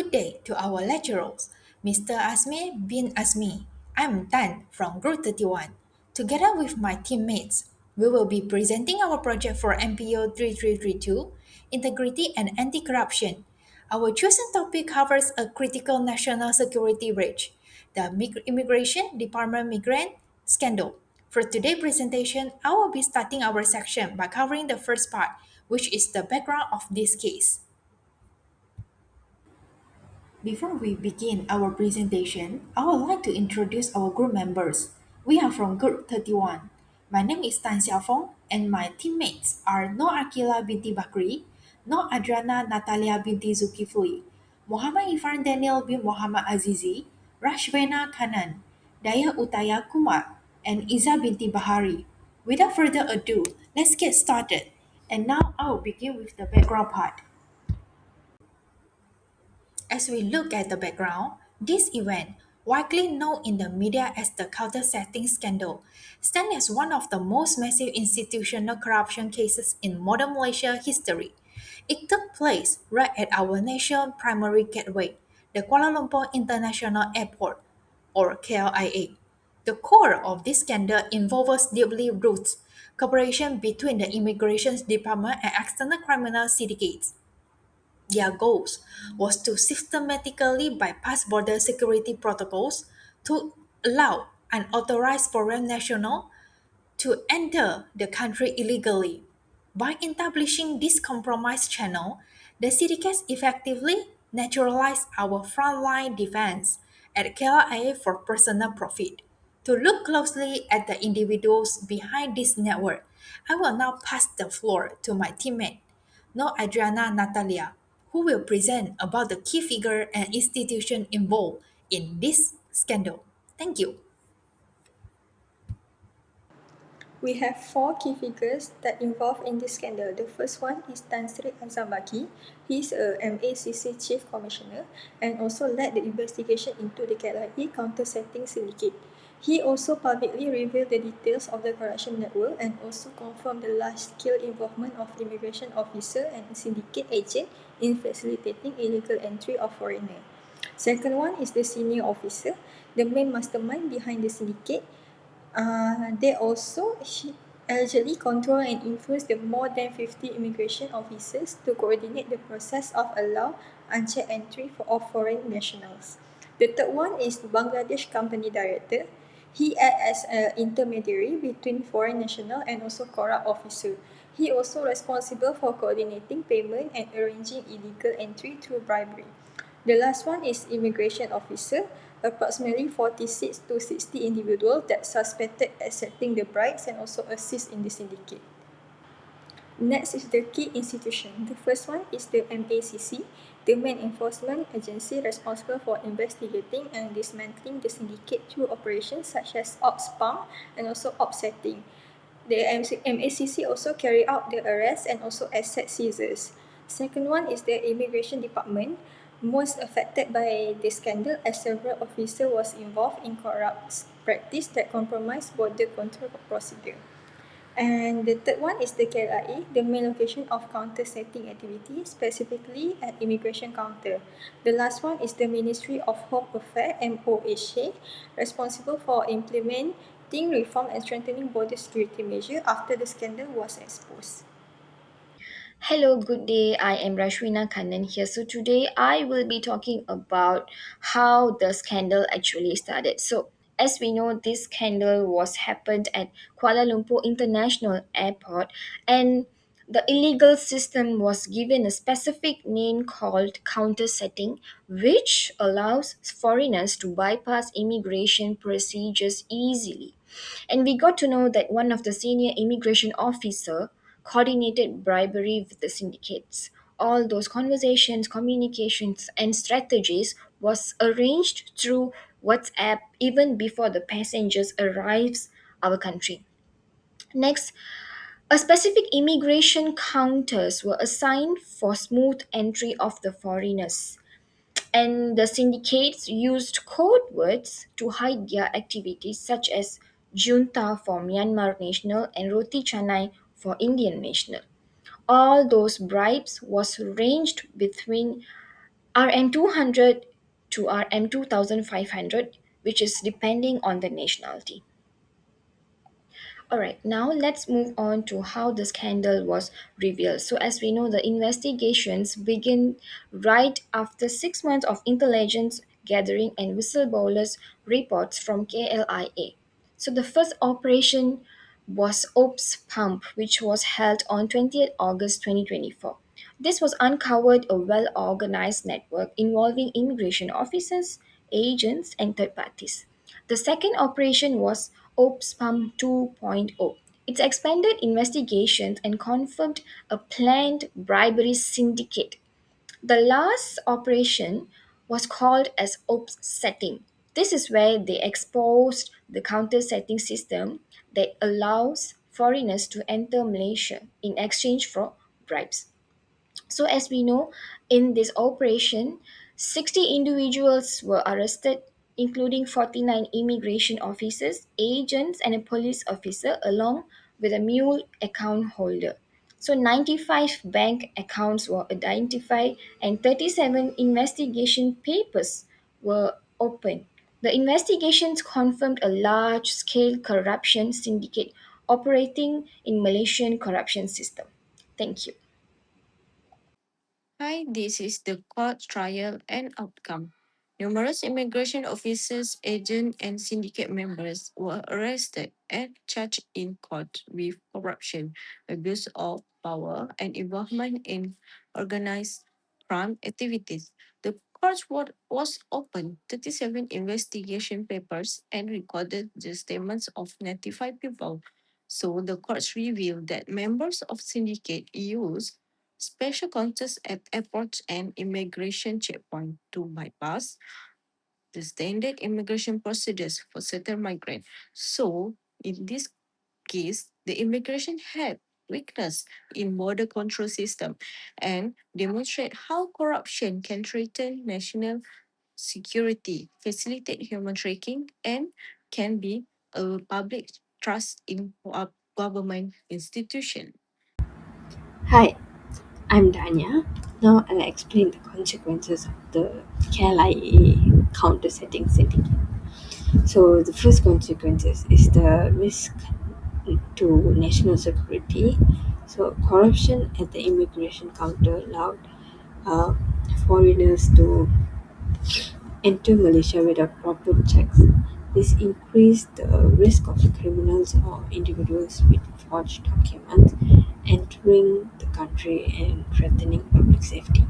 good day to our lecturers, Mr. Asmi bin Asmi. I'm Tan from Group 31. Together with my teammates, we will be presenting our project for MPO 3332, Integrity and Anti-Corruption. Our chosen topic covers a critical national security breach, the Immigration Department Migrant scandal. For today's presentation, I will be starting our section by covering the first part, which is the background of this case. Before we begin our presentation, I would like to introduce our group members. We are from Group 31. My name is Tan Xiaofeng and my teammates are No Akila binti Bakri, No Adriana Natalia binti Zulkifli, Muhammad Irfan Daniel bin Muhammad Azizi, Rashvena Kanan, Daya Utaya Kumar, and Iza binti Bahari. Without further ado, let's get started. And now I will begin with the background part. As we look at the background, this event, widely known in the media as the counter-setting scandal, stands as one of the most massive institutional corruption cases in modern Malaysia history. It took place right at our nation's primary gateway, the Kuala Lumpur International Airport, or KLIA. The core of this scandal involves deeply rooted cooperation between the Immigration Department and external criminal syndicates. Their goals was to systematically bypass border security protocols to allow unauthorized foreign nationals to enter the country illegally. By establishing this compromise channel, the syndicates effectively neutralized our frontline defense at KLIA for personal profit. To look closely at the individuals behind this network, I will now pass the floor to my teammate, No Adriana Natalia, who will present about the key figure and institution involved in this scandal. Thank you. We have four key figures that involved in this scandal. The first one is Tan Sri Azambaki. He's a MACC Chief Commissioner and also led the investigation into the KLIA counter-setting syndicate. He also publicly revealed the details of the corruption network and also confirmed the large-scale involvement of immigration officer and syndicate agent in facilitating illegal entry of foreigners. Second one is the senior officer, the main mastermind behind the syndicate. They also allegedly control and influence the more than 50 immigration officers to coordinate the process of allow unchecked entry of foreign nationals. The third one is Bangladesh Company Director. He acts as an intermediary between foreign national and also corrupt officer. He also responsible for coordinating payment and arranging illegal entry through bribery. The last one is immigration officer, approximately 46 to 60 individuals that suspected accepting the bribes and also assist in the syndicate. Next is the key institution. The first one is the MACC, the main enforcement agency responsible for investigating and dismantling the syndicate through operations such as ops pump and also offsetting. The MACC also carry out the arrest and also asset seizures. Second one is the immigration department, most affected by the scandal as several officers was involved in corrupt practice that compromised border control procedure. And the third one is the KLIA, the main location of counter-setting activity, specifically at immigration counter. The last one is the Ministry of Home Affairs, MOHA, responsible for implementing reform and strengthening border security measures after the scandal was exposed. Hello, good day. I am Rashwina Kannan here. So today I will be talking about how the scandal actually started. So as we know, this scandal was happened at Kuala Lumpur International Airport, and the illegal system was given a specific name called counter setting, which allows foreigners to bypass immigration procedures easily. And we got to know that one of the senior immigration officer coordinated bribery with the syndicates. All those conversations, communications, and strategies was arranged through WhatsApp even before the passengers arrives our country. Next, a specific immigration counters were assigned for smooth entry of the foreigners, and the syndicates used code words to hide their activities, such as junta for Myanmar national and roti canai for Indian national. All those bribes was ranged between RM200 to RM2500, which is depending on the nationality. All right, now let's move on to how the scandal was revealed. So, as we know, the investigations begin right after 6 months of intelligence gathering and whistleblowers' reports from KLIA. So, the first operation was Ops Pump, which was held on 20th August 2024. This was uncovered a well organized network involving immigration officers, agents, and third parties. The second operation was OPSPAM 2.0. It expanded investigations and confirmed a planned bribery syndicate. The last operation was called as OPS setting. This is where they exposed the counter setting system that allows foreigners to enter Malaysia in exchange for bribes. So, as we know, in this operation, 60 individuals were arrested, including 49 immigration officers, agents, and a police officer, along with a mule account holder. So, 95 bank accounts were identified, and 37 investigation papers were opened. The investigations confirmed a large scale corruption syndicate operating in Malaysian corruption system. Thank you. Hi, this is the court trial and outcome. Numerous immigration officers, agents, and syndicate members were arrested and charged in court with corruption, abuse of power, and involvement in organized crime activities. The court was opened 37 investigation papers and recorded the statements of 95 people. So the courts revealed that members of syndicate used special counters at airports and immigration checkpoints to bypass the standard immigration procedures for certain migrants. So, in this case, the immigration had weakness in border control system and demonstrate how corruption can threaten national security, facilitate human trafficking, and can be a public trust in government institution. Hi, I'm Danya. Now I'll explain the consequences of the KLIA counter setting setting. So the first consequences is the risk to national security. So corruption at the immigration counter allowed uh, foreigners to enter Malaysia without proper checks. This increased the risk of criminals or individuals with forged documents entering the country and threatening public safety.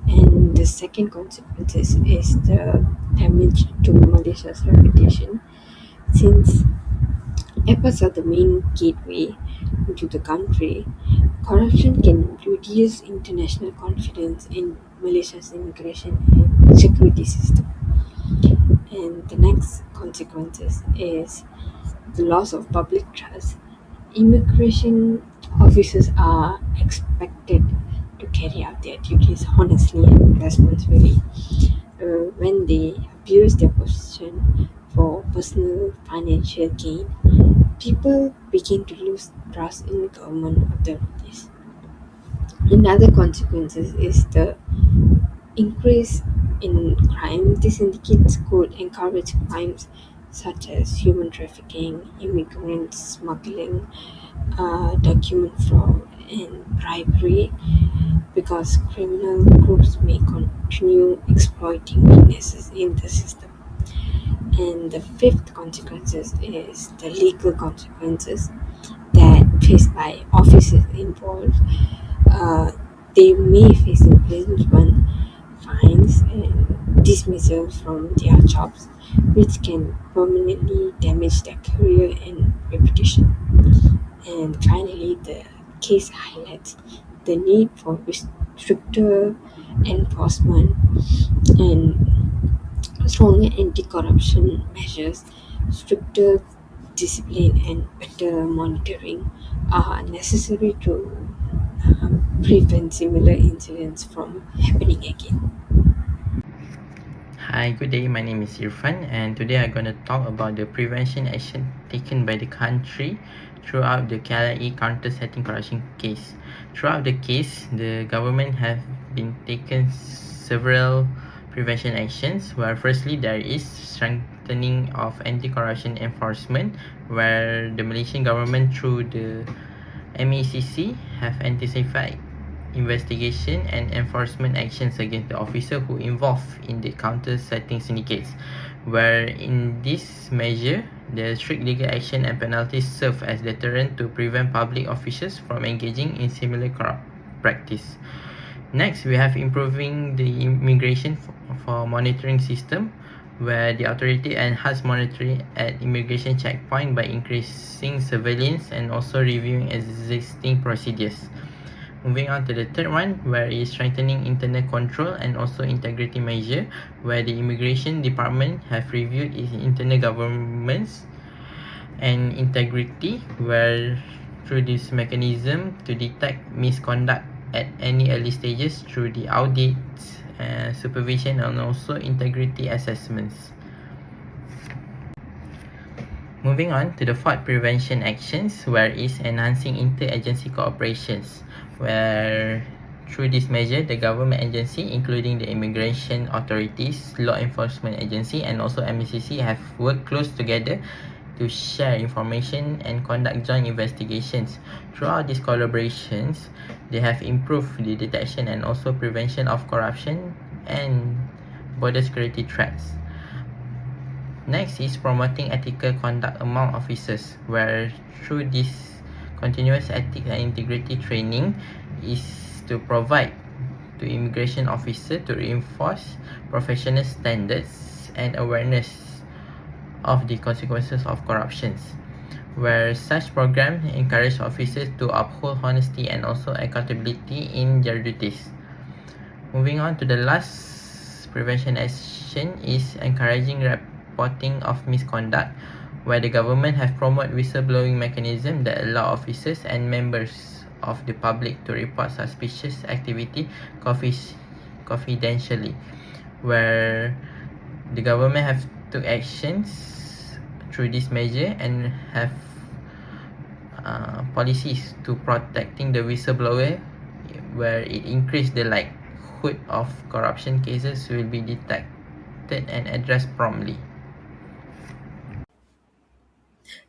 And the second consequences is the damage to Malaysia's reputation, since airports are the main gateway into the country. Corruption can reduce international confidence in Malaysia's immigration and security system. And the next consequences is the loss of public trust. Immigration officers are expected to carry out their duties honestly and responsibly. When they abuse their position for personal financial gain, people begin to lose trust in government authorities. Another consequences is the increase in crime. These indicates could encourage crimes such as human trafficking, immigrant smuggling, document fraud, and bribery, because criminal groups may continue exploiting weaknesses in the system. And the fifth consequences is the legal consequences that faced by officers involved. Uh, they may face imprisonment, fines, and dismissal from their jobs, which can permanently damage their career and reputation. And finally, the case highlights the need for stricter enforcement and stronger anti-corruption measures. Stricter discipline and better monitoring are necessary to prevent similar incidents from happening again. Hi, good day. My name is Irfan, and today I'm going to talk about the prevention action taken by the country throughout the KLIA counter-setting corruption case. Throughout the case, the government have been taken several prevention actions, where firstly there is strengthening of anti-corruption enforcement, where the Malaysian government through the MACC have intensified investigation and enforcement actions against the officer who involved in the counter-setting syndicates, where in this measure, the strict legal action and penalties serve as deterrent to prevent public officials from engaging in similar corrupt practice. Next, we have improving the immigration for monitoring system, where the authority enhance monitoring at immigration checkpoint by increasing surveillance and also reviewing existing procedures. Moving on to the third one, where is strengthening internal control and also integrity measure, where the immigration department have reviewed its internal governance and integrity, where through this mechanism to detect misconduct at any early stages through the audits, supervision and also integrity assessments. Moving on to the fourth prevention actions, where is enhancing inter-agency cooperations, where through this measure, the government agency, including the immigration authorities, law enforcement agency, and also MCC, have worked close together to share information and conduct joint investigations. Throughout these collaborations, they have improved the detection and also prevention of corruption and border security threats. Next is promoting ethical conduct among officers, where through this continuous ethics and integrity training is to provide to immigration officer to reinforce professional standards and awareness of the consequences of corruptions, where such programs encourage officers to uphold honesty and also accountability in their duties. Moving on to the last prevention action is encouraging reporting of misconduct, where the government have promoted whistleblowing mechanism that allow officers and members of the public to report suspicious activity confidentially, where the government have took actions through this measure and have policies to protecting the whistleblower, where it increase the likelihood of corruption cases will be detected and addressed promptly.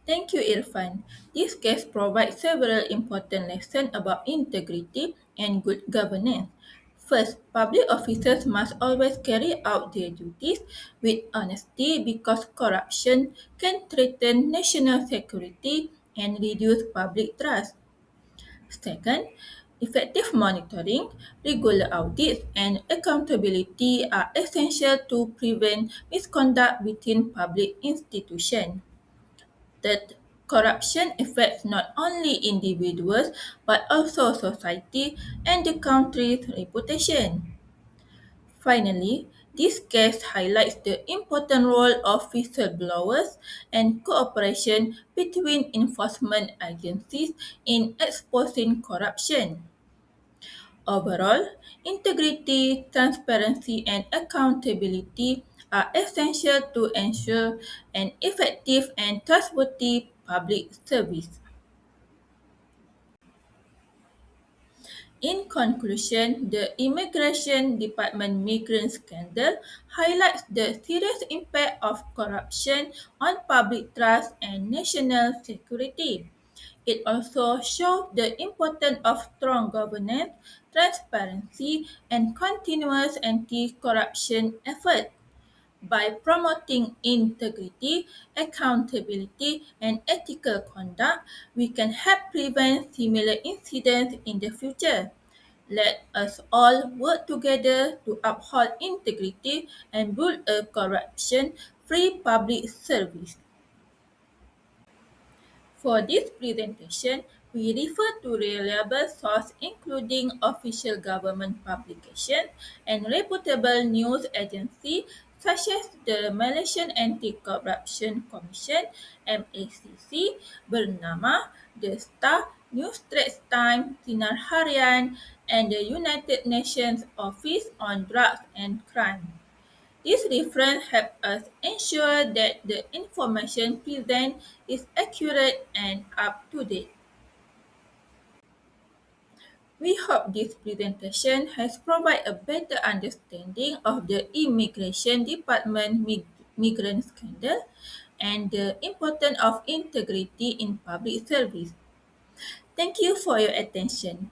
Thank you, Irfan. This case provides several important lessons about integrity and good governance. First, public officers must always carry out their duties with honesty because corruption can threaten national security and reduce public trust. Second, effective monitoring, regular audits, and accountability are essential to prevent misconduct within public institutions. That corruption affects not only individuals but also society and the country's reputation. Finally, this case highlights the important role of whistleblowers and cooperation between enforcement agencies in exposing corruption. Overall, integrity, transparency, and accountability are essential to ensure an effective and trustworthy public service. In conclusion, the Immigration Department migrant scandal highlights the serious impact of corruption on public trust and national security. It also shows the importance of strong governance, transparency, and continuous anti-corruption efforts. By promoting integrity, accountability, and ethical conduct, we can help prevent similar incidents in the future. Let us all work together to uphold integrity and build a corruption free public service. For this presentation, we refer to reliable sources including official government publications and reputable news agencies such as the Malaysian Anti-Corruption Commission (MACC) bernama The Star, New Straits Times, Sinar Harian, and the United Nations Office on Drugs and Crime. This reference helps us ensure that the information presented is accurate and up to date. We hope this presentation has provided a better understanding of the Immigration Department migrant scandal and the importance of integrity in public service. Thank you for your attention.